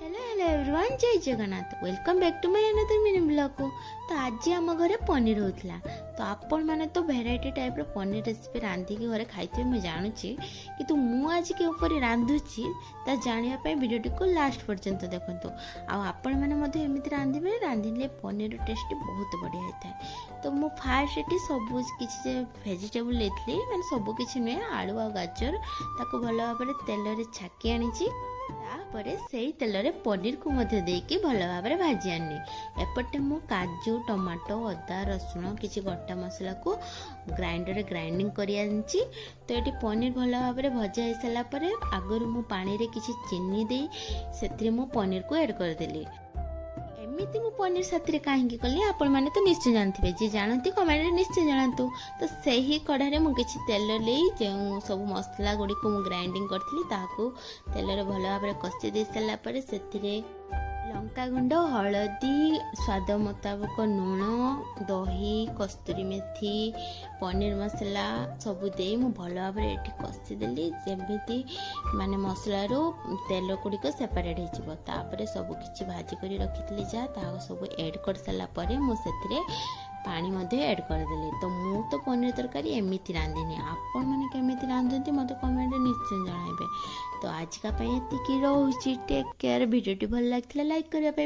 Hello hello everyone, जय Jagannath. Welcome back to my another mini blog को। तो आज आम घरे पनीर होता। तो आपण मैंने तो भेराइटी टाइप रो पनीर रेसिपी रांधिकी घरे खाइथे मैं जानूची, किंतु मु आज के ऊपर रांधुची ता जानिया पे वीडियोटी को लास्ट पर्यंत देखंतु। आ आपण मैंने मधे एमिति रांधिबे, रांधिले पनीर टेस्ट बहुत बढ़िया होता है। तो मु फास्ट एटी सब किछि वेजिटेबल लेथली, माने सब किछि नै, आलू आ गाजर ताको भलो भाबरे तेल रे छाकी आनिची। तापरे सेई तेल रे पनीर को मध्य देकी भलो भाबरे भाजी आनी। एपटे मु काजू, टमाटो, अदा, रसुण किछि गोटा मसला को ग्राइंडर रे ग्राइंडिंग करि आनची। तो एटी पनीर भलो भाबरे भजा हे सला परे आगरु मु पानी रे किछि चीनी देई सेथरे मु पनीर को ऐड कर देली। एमिति मु पनीर साथी कहीं कली आपण मैंने तो निश्चय जानते, जी जानती कमेंट निश्चय जानतु। तो सही कढ़ाई मु किछि तेल ले जो सब मसला गुड़ी को मु ग्राइंडिंग करथली ताको तेल रे भलो भाबरे कसी दे सला परे सेथिरे लंका गुंड, हलदी, स्वाद मुताबिक लुण, दही, कस्तूरी मेथी, पनीर मसला सबू दे मु भलो भाबरे एठी कसी देली जेमिति माने मसला रो तेल गुड़िक सेपरेट हो जिवो। तापरे सब किछि भाजी करी रखितली जा ता सब ऐड कर सला परे मु सेथिरे पानी मध्ये ऐड कर देली। तो मु तो पनीर तरकारी एमिति रांधिनी, आपण माने केमिति रांधती मते कमेंट रे निश्चय जणाइबे। तो आज का एतिकी रहूची। Take care. वीडियोटी भल लागथिला लाइक करिया पे